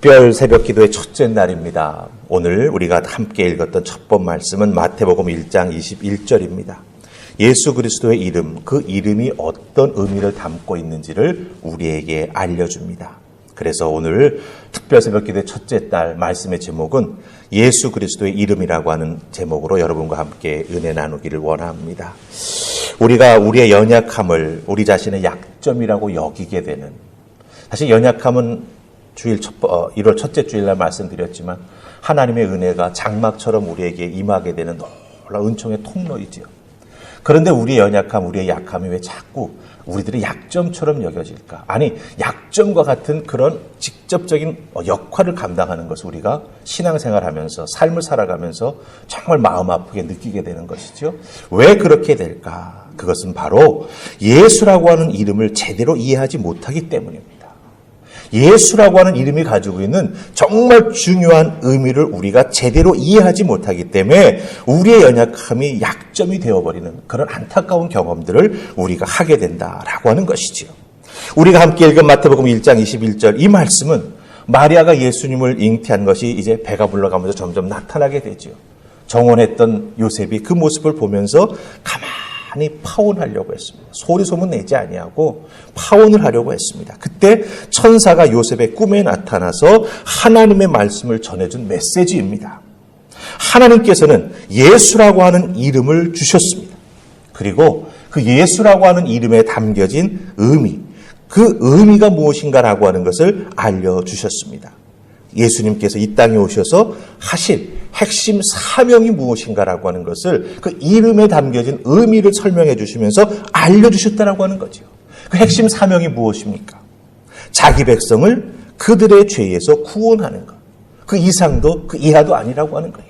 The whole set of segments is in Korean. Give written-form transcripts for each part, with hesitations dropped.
특별 새벽 기도의 첫째 날입니다. 오늘 우리가 함께 읽었던 첫 번 말씀은 마태복음 1장 21절입니다. 예수 그리스도의 이름, 그 이름이 어떤 의미를 담고 있는지를 우리에게 알려줍니다. 그래서 오늘 특별 새벽 기도의 첫째 날 말씀의 제목은 예수 그리스도의 이름이라고 하는 제목으로 여러분과 함께 은혜 나누기를 원합니다. 우리가 우리의 연약함을 우리 자신의 약점이라고 여기게 되는, 사실 연약함은 1월 첫째 주일날 말씀드렸지만 하나님의 은혜가 장막처럼 우리에게 임하게 되는 놀라운 은총의 통로이지요. 그런데 우리의 연약함, 우리의 약함이 왜 자꾸 우리들의 약점처럼 여겨질까? 아니, 약점과 같은 그런 직접적인 역할을 감당하는 것을 우리가 신앙생활하면서 삶을 살아가면서 정말 마음 아프게 느끼게 되는 것이죠. 왜 그렇게 될까? 그것은 바로 예수라고 하는 이름을 제대로 이해하지 못하기 때문입니다. 예수라고 하는 이름이 가지고 있는 정말 중요한 의미를 우리가 제대로 이해하지 못하기 때문에 우리의 연약함이 약점이 되어버리는 그런 안타까운 경험들을 우리가 하게 된다라고 하는 것이지요. 우리가 함께 읽은 마태복음 1장 21절 이 말씀은 마리아가 예수님을 잉태한 것이 이제 배가 불러가면서 점점 나타나게 되죠. 정원했던 요셉이 그 모습을 보면서 가만히 파혼하려고 했습니다. 소리 소문 내지 아니하고 파혼을 하려고 했습니다. 그때 천사가 요셉의 꿈에 나타나서 하나님의 말씀을 전해준 메시지입니다. 하나님께서는 예수라고 하는 이름을 주셨습니다. 그리고 그 예수라고 하는 이름에 담겨진 의미, 그 의미가 무엇인가라고 하는 것을 알려주셨습니다. 예수님께서 이 땅에 오셔서 하실 핵심 사명이 무엇인가라고 하는 것을 그 이름에 담겨진 의미를 설명해 주시면서 알려주셨다라고 하는 거죠. 그 핵심 사명이 무엇입니까? 자기 백성을 그들의 죄에서 구원하는 것. 그 이상도 그 이하도 아니라고 하는 거예요.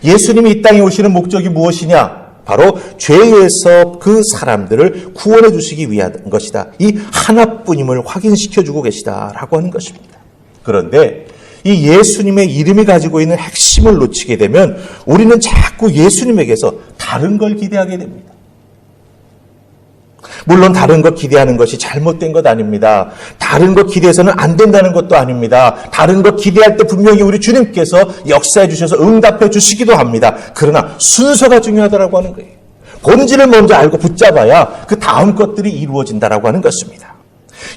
예수님이 이 땅에 오시는 목적이 무엇이냐? 바로 죄에서 그 사람들을 구원해 주시기 위한 것이다. 이 하나뿐임을 확인시켜 주고 계시다라고 하는 것입니다. 그런데 이 예수님의 이름이 가지고 있는 핵심을 놓치게 되면 우리는 자꾸 예수님에게서 다른 걸 기대하게 됩니다. 물론 다른 것 기대하는 것이 잘못된 것 아닙니다. 다른 것 기대해서는 안 된다는 것도 아닙니다. 다른 것 기대할 때 분명히 우리 주님께서 역사해 주셔서 응답해 주시기도 합니다. 그러나 순서가 중요하다고 하는 거예요. 본질을 먼저 알고 붙잡아야 그 다음 것들이 이루어진다라고 하는 것입니다.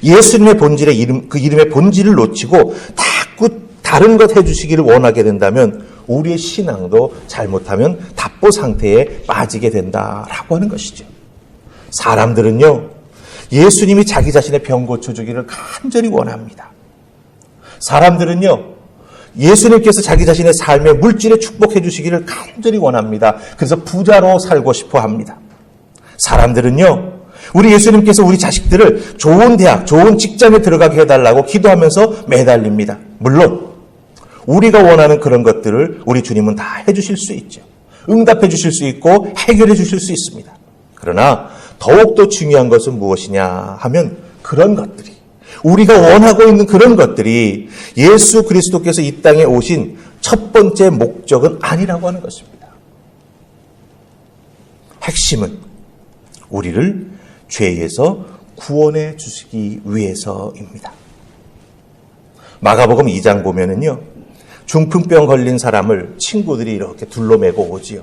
예수님의 본질의 이름, 그 이름의 본질을 놓치고 자꾸 다른 것 해주시기를 원하게 된다면 우리의 신앙도 잘못하면 답보 상태에 빠지게 된다라고 하는 것이죠. 사람들은요, 예수님이 자기 자신의 병 고쳐주기를 간절히 원합니다. 사람들은요, 예수님께서 자기 자신의 삶에 물질의 축복해 주시기를 간절히 원합니다. 그래서 부자로 살고 싶어 합니다. 사람들은요, 우리 예수님께서 우리 자식들을 좋은 대학, 좋은 직장에 들어가게 해달라고 기도하면서 매달립니다. 물론 우리가 원하는 그런 것들을 우리 주님은 다 해주실 수 있죠. 응답해 주실 수 있고 해결해 주실 수 있습니다. 그러나 더욱더 중요한 것은 무엇이냐 하면 그런 것들이, 우리가 원하고 있는 그런 것들이 예수 그리스도께서 이 땅에 오신 첫 번째 목적은 아니라고 하는 것입니다. 핵심은 우리를 죄에서 구원해 주시기 위해서입니다. 마가복음 2장 보면은요, 중풍병 걸린 사람을 친구들이 이렇게 둘러매고 오지요.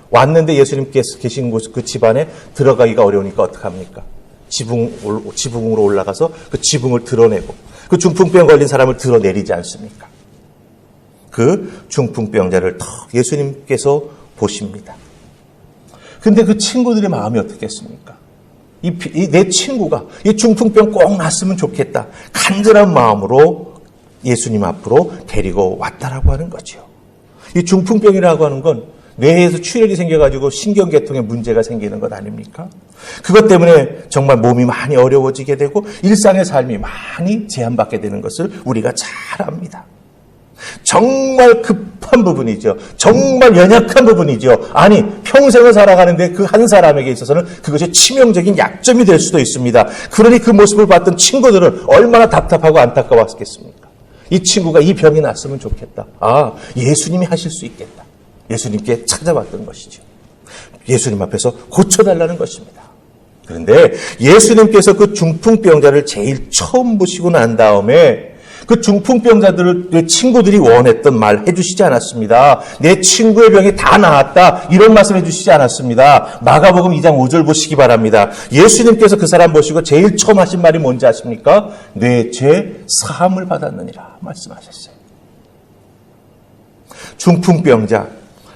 왔는데 예수님께서 계신 곳, 그 집안에 들어가기가 어려우니까 어떡합니까? 지붕으로 올라가서 그 지붕을 드러내고 그 중풍병 걸린 사람을 드러내리지 않습니까? 그 중풍병자를 턱 예수님께서 보십니다. 근데 그 친구들의 마음이 어떻겠습니까? 내 친구가 이 중풍병 꼭 났으면 좋겠다. 간절한 마음으로 예수님 앞으로 데리고 왔다라고 하는 거죠. 이 중풍병이라고 하는 건 뇌에서 출혈이 생겨가지고 신경계통에 문제가 생기는 것 아닙니까? 그것 때문에 정말 몸이 많이 어려워지게 되고 일상의 삶이 많이 제한받게 되는 것을 우리가 잘 압니다. 정말 급한 부분이죠. 정말 연약한 부분이죠. 아니, 평생을 살아가는데 그 한 사람에게 있어서는 그것이 치명적인 약점이 될 수도 있습니다. 그러니 그 모습을 봤던 친구들은 얼마나 답답하고 안타까웠겠습니까? 이 친구가 이 병이 났으면 좋겠다. 아, 예수님이 하실 수 있겠다. 예수님께 찾아왔던 것이죠. 예수님 앞에서 고쳐달라는 것입니다. 그런데 예수님께서 그 중풍병자를 제일 처음 보시고 난 다음에 그 중풍병자들의 친구들이 원했던 말 해주시지 않았습니다. 내 친구의 병이 다 나았다. 이런 말씀 해주시지 않았습니다. 마가복음 2장 5절 보시기 바랍니다. 예수님께서 그 사람 보시고 제일 처음 하신 말이 뭔지 아십니까? 내 죄 사함을 받았느니라 말씀하셨어요. 중풍병자,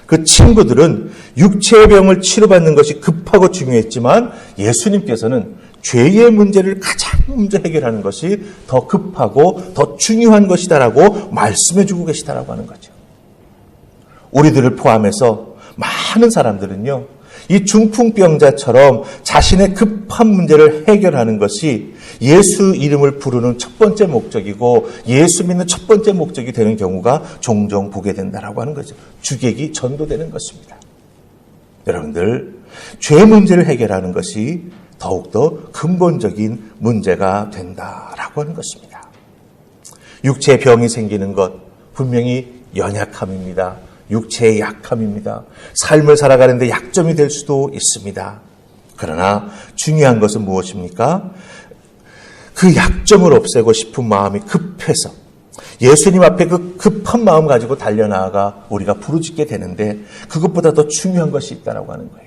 그 친구들은 육체의 병을 치료받는 것이 급하고 중요했지만 예수님께서는 죄의 문제를 가장 먼저 해결하는 것이 더 급하고 더 중요한 것이다라고 말씀해주고 계시다라고 하는 거죠. 우리들을 포함해서 많은 사람들은요, 이 중풍병자처럼 자신의 급한 문제를 해결하는 것이 예수 이름을 부르는 첫 번째 목적이고 예수 믿는 첫 번째 목적이 되는 경우가 종종 보게 된다라고 하는 거죠. 주객이 전도되는 것입니다. 여러분들, 죄 문제를 해결하는 것이 더욱더 근본적인 문제가 된다라고 하는 것입니다. 육체의 병이 생기는 것 분명히 연약함입니다. 육체의 약함입니다. 삶을 살아가는데 약점이 될 수도 있습니다. 그러나 중요한 것은 무엇입니까? 그 약점을 없애고 싶은 마음이 급해서 예수님 앞에 그 급한 마음 가지고 달려나가 우리가 부르짖게 되는데 그것보다 더 중요한 것이 있다고 하는 거예요.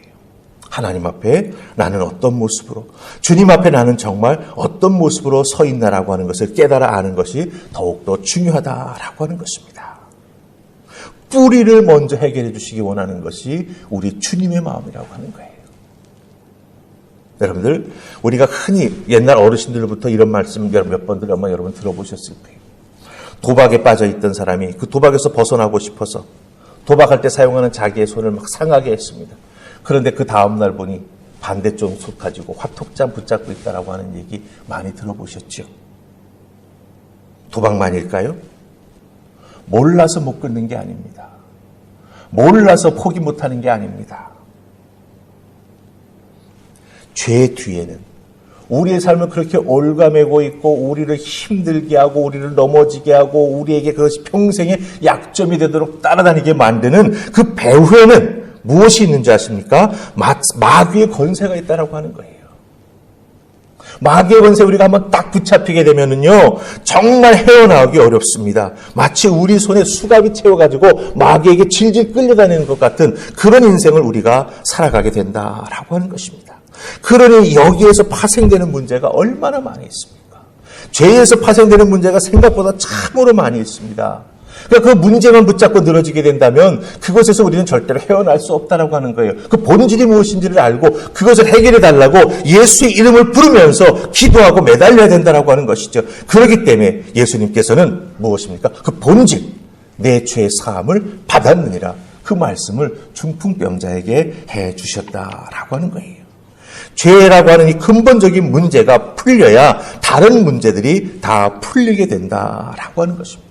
하나님 앞에 나는 어떤 모습으로, 주님 앞에 나는 정말 어떤 모습으로 서 있나라고 하는 것을 깨달아 아는 것이 더욱더 중요하다라고 하는 것입니다. 뿌리를 먼저 해결해 주시기 원하는 것이 우리 주님의 마음이라고 하는 거예요. 여러분들, 우리가 흔히 옛날 어르신들부터 이런 말씀 몇 번들 아마 여러분 들어보셨을 거예요. 도박에 빠져 있던 사람이 그 도박에서 벗어나고 싶어서 도박할 때 사용하는 자기의 손을 막 상하게 했습니다. 그런데 그 다음날 보니 반대쪽 손 가지고 화톡장 붙잡고 있다라고 하는 얘기 많이 들어보셨죠? 도박만일까요? 몰라서 못 끊는 게 아닙니다. 몰라서 포기 못하는 게 아닙니다. 죄 뒤에는 우리의 삶을 그렇게 올가매고 있고 우리를 힘들게 하고 우리를 넘어지게 하고 우리에게 그것이 평생의 약점이 되도록 따라다니게 만드는 그 배후에는 무엇이 있는지 아십니까? 마귀의 권세가 있다라고 하는 거예요. 마귀의 권세 우리가 한번 딱 붙잡히게 되면은요, 정말 헤어나오기 어렵습니다. 마치 우리 손에 수갑이 채워가지고 마귀에게 질질 끌려다니는 것 같은 그런 인생을 우리가 살아가게 된다라고 하는 것입니다. 그러니 여기에서 파생되는 문제가 얼마나 많이 있습니까? 죄에서 파생되는 문제가 생각보다 참으로 많이 있습니다. 그러니까 그 문제만 붙잡고 늘어지게 된다면 그것에서 우리는 절대로 헤어날 수 없다라고 하는 거예요. 그 본질이 무엇인지를 알고 그것을 해결해 달라고 예수의 이름을 부르면서 기도하고 매달려야 된다라고 하는 것이죠. 그렇기 때문에 예수님께서는 무엇입니까? 그 본질, 내 죄의 사함을 받았느니라. 그 말씀을 중풍병자에게 해 주셨다라고 하는 거예요. 죄라고 하는 이 근본적인 문제가 풀려야 다른 문제들이 다 풀리게 된다라고 하는 것입니다.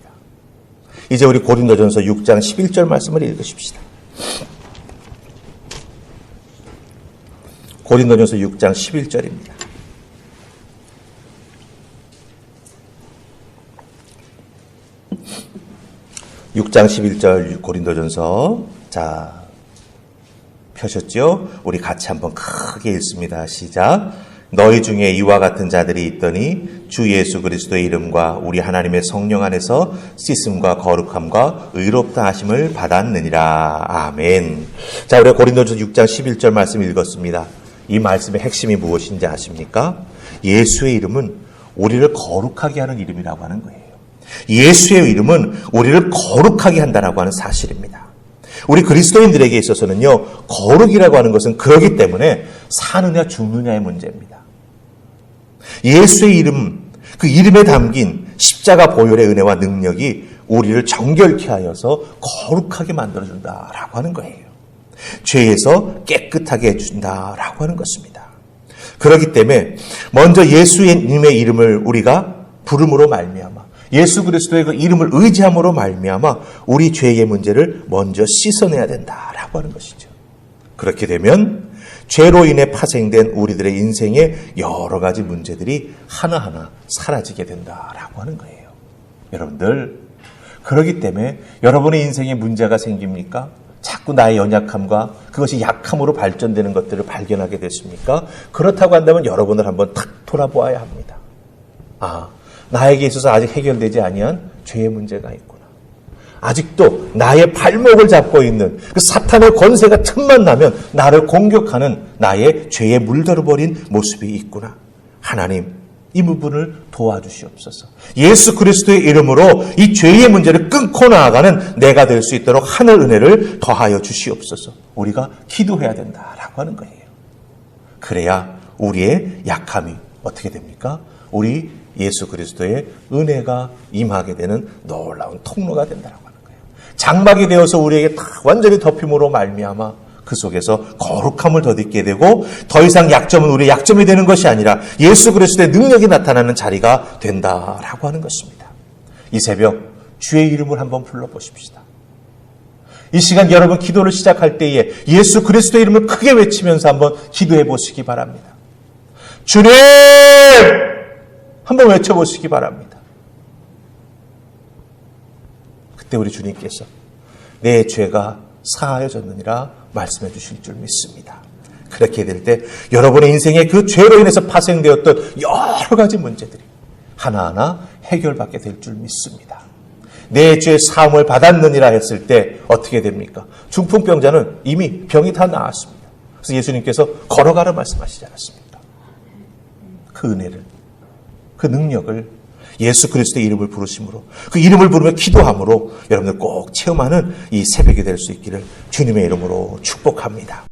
이제 우리 고린도전서 6장 11절 말씀을 읽으십시다. 고린도전서 6장 11절입니다. (6장 11절) 고린도전서. 자, 펴셨죠? 우리 같이 한번 크게 읽습니다. 시작. 너희 중에 이와 같은 자들이 있더니 주 예수 그리스도의 이름과 우리 하나님의 성령 안에서 씻음과 거룩함과 의롭다 하심을 받았느니라. 아멘. 자, 우리가 고린도전서 6장 11절 말씀 읽었습니다. 이 말씀의 핵심이 무엇인지 아십니까? 예수의 이름은 우리를 거룩하게 하는 이름이라고 하는 거예요. 예수의 이름은 우리를 거룩하게 한다라고 하는 사실입니다. 우리 그리스도인들에게 있어서는요, 거룩이라고 하는 것은 그러기 때문에 사느냐 죽느냐의 문제입니다. 예수의 이름, 그 이름에 담긴 십자가 보혈의 은혜와 능력이 우리를 정결케 하여서 거룩하게 만들어준다라고 하는 거예요. 죄에서 깨끗하게 해준다라고 하는 것입니다. 그렇기 때문에 먼저 예수님의 이름을 우리가 부름으로 말미암아 예수 그리스도의 그 이름을 의지함으로 말미암아 우리 죄의 문제를 먼저 씻어내야 된다라고 하는 것이죠. 그렇게 되면 죄로 인해 파생된 우리들의 인생의 여러 가지 문제들이 하나하나 사라지게 된다라고 하는 거예요. 여러분들, 그렇기 때문에 여러분의 인생에 문제가 생깁니까? 자꾸 나의 연약함과 그것이 약함으로 발전되는 것들을 발견하게 됐습니까? 그렇다고 한다면 여러분을 한번 탁 돌아보아야 합니다. 나에게 있어서 아직 해결되지 아니한 죄의 문제가 있구나. 아직도 나의 발목을 잡고 있는 그 사탄의 권세가 틈만 나면 나를 공격하는 나의 죄에 물들어버린 모습이 있구나. 하나님, 이 부분을 도와주시옵소서. 예수 그리스도의 이름으로 이 죄의 문제를 끊고 나아가는 내가 될 수 있도록 하늘 은혜를 더하여 주시옵소서. 우리가 기도해야 된다라고 하는 거예요. 그래야 우리의 약함이 어떻게 됩니까? 우리 예수 그리스도의 은혜가 임하게 되는 놀라운 통로가 된다라고 하는 거예요. 장막이 되어서 우리에게 다 완전히 덮임으로 말미암아 그 속에서 거룩함을 덧입게 되고 더 이상 약점은 우리의 약점이 되는 것이 아니라 예수 그리스도의 능력이 나타나는 자리가 된다라고 하는 것입니다. 이 새벽 주의 이름을 한번 불러보십시다. 이 시간 여러분 기도를 시작할 때에 예수 그리스도의 이름을 크게 외치면서 한번 기도해 보시기 바랍니다. 주님! 한번 외쳐보시기 바랍니다. 그때 우리 주님께서 내 죄가 사하여졌느니라 말씀해 주실 줄 믿습니다. 그렇게 될 때 여러분의 인생에 그 죄로 인해서 파생되었던 여러 가지 문제들이 하나하나 해결받게 될 줄 믿습니다. 내 죄 사함을 받았느니라 했을 때 어떻게 됩니까? 중풍병자는 이미 병이 다 나았습니다. 그래서 예수님께서 걸어가라 말씀하시지 않았습니까? 그 은혜를, 그 능력을 예수 그리스도의 이름을 부르심으로, 그 이름을 부르며 기도함으로 여러분들 꼭 체험하는 이 새벽이 될 수 있기를 주님의 이름으로 축복합니다.